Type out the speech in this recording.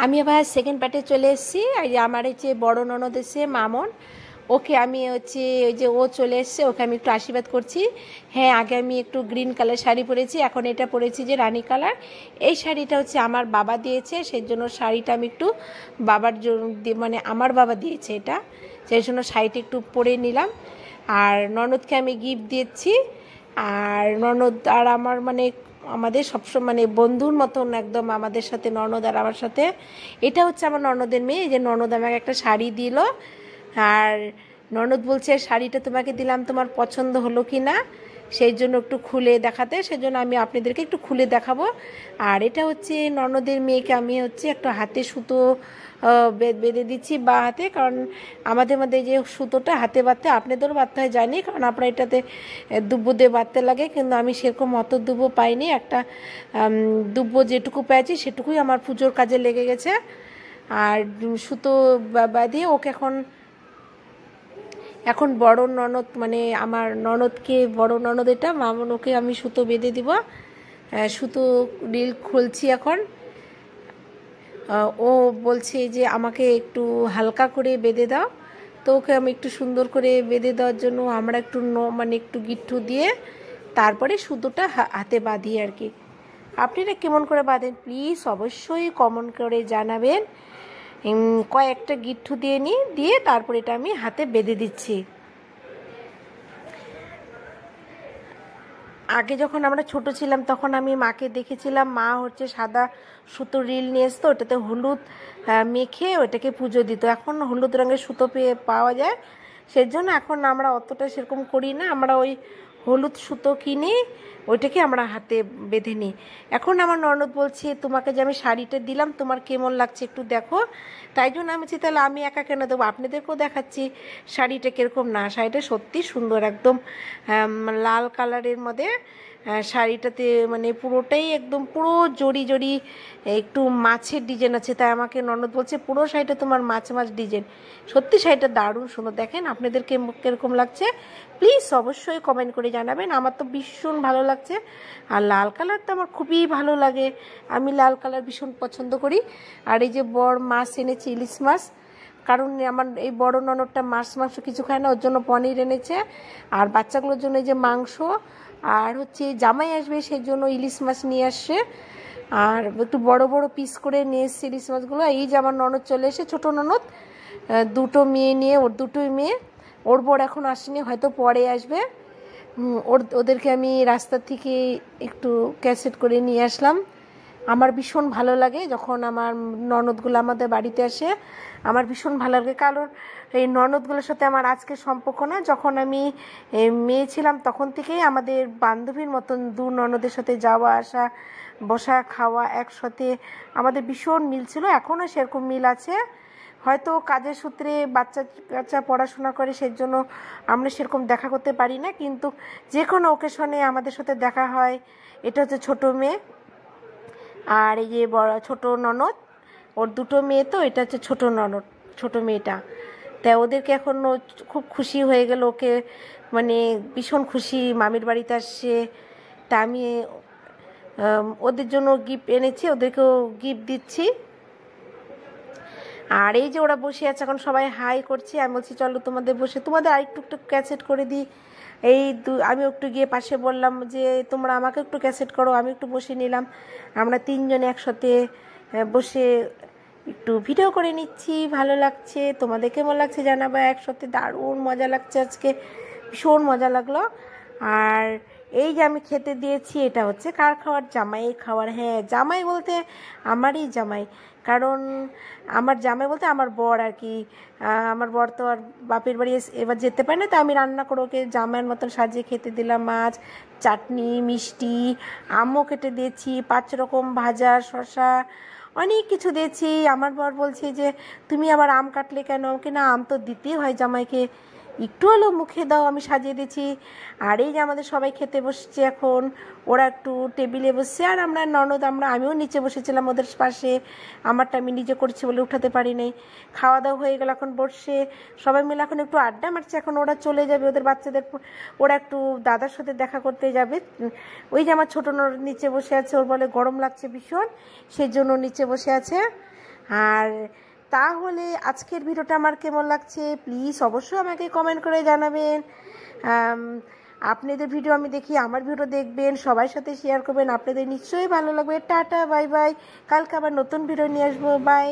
আমি আবার সেকেন্ড পার্টে চলে এসেছি। এই যে আমার এই যে বড় ননদ এসে মামন, ওকে আমি হচ্ছে ওই যে ও চলে এসছে, ওকে আমি একটু আশীর্বাদ করছি। হ্যাঁ, আগে আমি একটু গ্রিন কালার শাড়ি পরেছি, এখন এটা পরেছি যে রানী কালার। এই শাড়িটা হচ্ছে আমার বাবা দিয়েছে, সেই জন্য শাড়িটা আমি একটু বাবার জন্য মানে আমার বাবা দিয়েছে এটা, সেই জন্য শাড়িটা একটু পরে নিলাম। আর ননদকে আমি গিফট দিয়েছি। আর ননদ আর আমার মানে আমাদের সবসময় মানে বন্ধুর মতন একদম আমাদের সাথে ননদ আর আমার সাথে। এটা হচ্ছে আমার ননদের মেয়ে। এই যে ননদ আমাকে একটা শাড়ি দিল, আর ননদ বলছে শাড়িটা তোমাকে দিলাম, তোমার পছন্দ হলো কি না, সেই জন্য একটু খুলে দেখাতে, সেই জন্য আমি আপনাদেরকে একটু খুলে দেখাবো। আর এটা হচ্ছে ননদের মেয়েকে আমি হচ্ছে একটা হাতে সুতো বেঁধে দিচ্ছি বা হাতে, কারণ আমাদের মধ্যে যে সুতোটা হাতে বাঁধতে, আপনাদেরও বাঁধতে হয় জানি, কারণ আপনার এটাতে দুব্বো দিয়ে বাঁধতে লাগে, কিন্তু আমি সেরকম অত দুব্বো পাইনি। একটা দুব্বো যেটুকু পেয়েছি সেটুকুই আমার পুজোর কাজে লেগে গেছে। আর সুতো বাঁধিয়ে ওকে এখন বড় ননদ মানে আমার ননদকে, বড় ননদ এটা মামন, ওকে আমি সুতো বেঁধে দিব। সুতো রিল খুলছি এখন। ও বলছে যে আমাকে একটু হালকা করে বেঁধে দাও, তো ওকে আমি একটু সুন্দর করে বেঁধে দেওয়ার জন্য আমরা একটু মানে একটু গিট্টু দিয়ে তারপরে সুতোটা হাতে বাঁধি আর কি। আপনারা কেমন করে বাঁধেন প্লিজ অবশ্যই কমেন্ট করে জানাবেন। কয়েকটা গিট্টু দিয়ে তারপরে এটা আমি হাতে বেঁধে দিচ্ছি। আগে যখন আমরা ছোট ছিলাম তখন আমি মাকে দেখেছিলাম, মা হচ্ছে সাদা সুতো রিল নিয়ে আসতো, ওটাতে হলুদ মেখে ওটাকে পুজো দিত। এখন হলুদ রঙের সুতো পাওয়া যায়, সেজন্য এখন আমরা অতটা সেরকম করি না। আমরা ওই হলুদ সুতো কিনে ওইটাকে আমরা হাতে বেঁধে নিই। এখন আমার ননদ বলছে তোমাকে যে আমি শাড়িটা দিলাম তোমার কেমন লাগছে একটু দেখো, তাই জন্য আমি বলছি তাহলে আমি একা কেন দেবো, আপনাদেরকেও দেখাচ্ছি শাড়িটা কীরকম। না, শাড়িটা সত্যি সুন্দর, একদম লাল কালারের মধ্যে শাড়িটাতে মানে পুরোটাই একদম পুরো জড়ি জড়ি একটু মাছের ডিজাইন আছে, তাই আমাকে ননদ বলছে পুরো শাড়িটা তোমার মাছ ডিজাইন। সত্যি শাড়িটা দারুণ সুন্দর। দেখেন আপনাদেরকে কীরকম লাগছে প্লিজ অবশ্যই কমেন্ট করে জানাবেন। আমার তো ভীষণ ভালো লাগছে। আর লাল কালার তো আমার খুবই ভালো লাগে, আমি লাল কালার ভীষণ পছন্দ করি। আর এই যে বড় মাছ এনেছে, ইলিশ মাছ, কারণ আমার এই বড় ননদটা মাংস কিছু খায় না, ওর জন্য পনির এনেছে। আর বাচ্চাগুলোর জন্য এই যে মাংস, আর হচ্ছে জামাই আসবে সেই জন্য ইলিশ মাছ নিয়ে আসছে, আর একটু বড় বড় পিস করে নিয়ে এসছে ইলিশ মাছগুলো। এই যে আমার ননদ চলে এসে, ছোটো ননদ, দুটো মেয়ে নিয়ে, ওর দুটোই মেয়ে, ওর বর এখন আসেনি, হয়তো পরে আসবে। ওদেরকে আমি রাস্তা থেকে একটু ক্যাসেট করে নিয়ে আসলাম। আমার ভীষণ ভালো লাগে যখন আমার ননদগুলো আমাদের বাড়িতে আসে, আমার ভীষণ ভালো লাগে, কারণ এই ননদগুলোর সাথে আমার আজকের সম্পর্ক না, যখন আমি মেয়ে ছিলাম তখন থেকেই আমাদের বান্ধবীর মতন দু ননদের সাথে যাওয়া আসা, বসা খাওয়া একসাথে আমাদের ভীষণ মিল ছিল, এখনও সেরকম মিল আছে। হয়তো কাজের সূত্রে বাচ্চা পড়াশোনা করে, সেই জন্য আমরা সেরকম দেখা করতে পারি না, কিন্তু যে কোনো ওকেশনে আমাদের সাথে দেখা হয়। এটা হচ্ছে ছোটো মেয়ে, আর এই যে বড় ছোটো ননদ, ওর দুটো মেয়ে, তো এটা হচ্ছে ছোটো ননদ, ছোটো মেয়েটা। তাই ওদেরকে এখন খুব খুশি হয়ে গেল, ওকে মানে ভীষণ খুশি, মামির বাড়িতে আসছে। তা আমি ওদের জন্য গিফট এনেছি, ওদেরকেও গিফট দিচ্ছি। আর এই যে ওরা বসে আছে, এখন সবাই হাই করছে, আমি বলছি চলো তোমাদের বসে, তোমাদের আরেকটু একটু ক্যাসেট করে দিই। আমি একটু গিয়ে পাশে বললাম যে তোমরা আমাকে একটু ক্যাসেট করো, আমি একটু বসে নিলাম। আমরা তিনজনে একসাথে বসে একটু ভিডিও করে নিচ্ছি, ভালো লাগছে। তোমাদের কেমন লাগছে জানাবা, একসাথে দারুণ মজা লাগছে আজকে, ভীষণ মজা লাগলো। আর এই যে আমি খেতে দিয়েছি, এটা হচ্ছে কার খাওয়ার, জামাইয়ের খাওয়ার। হ্যাঁ, জামাই বলতে আমারই জামাই, কারণ আমার জামাই বলতে আমার বর আর কি। আমার বর তো আর বাপের বাড়ি এবার যেতে পারে না, তো আমি রান্না করে ওকে জামাইয়ের মতন সাজিয়ে খেতে দিলাম। মাছ, চাটনি, মিষ্টি, আমও কেটে দিয়েছি, 5 রকম ভাজা, শসা, অনেক কিছু দিয়েছি। আমার বর বলছে যে তুমি আবার আম কাটলে কেন, কি না আম তো দিতেই হয় জামাইকে, একটু হলেও মুখে দাও, আমি সাজিয়ে দিয়েছি। আর এই যে আমাদের সবাই খেতে বসছে এখন, ওরা একটু টেবিলে বসছে, আর আমরা ননদ আমিও নিচে বসেছিলাম ওদের পাশে, আমারটা আমি নিজে করছি বলে উঠাতে পারি নাই। খাওয়া দাওয়া হয়ে গেল, এখন বসে সবাই মিলে এখন একটু আড্ডা মারছে। এখন ওরা চলে যাবে ওদের বাচ্চাদের, ওরা একটু দাদার সাথে দেখা করতে যাবে। ওই যে আমার ছোটো ননদ নিচে বসে আছে, ওর বলে গরম লাগছে ভীষণ, সেই জন্য নিচে বসে আছে। আর তাহলে আজকের ভিডিওটা আমার কেমন লাগছে প্লিজ অবশ্যই আমাকে কমেন্ট করে জানাবেন। আপনাদের ভিডিও আমি দেখি, আমার ভিডিও দেখবেন, সবার সাথে শেয়ার করবেন, আপনাদের নিশ্চয়ই ভালো লাগবে। টাটা, বাই বাই, কালকে আবার নতুন ভিডিও নিয়ে আসবো, বাই।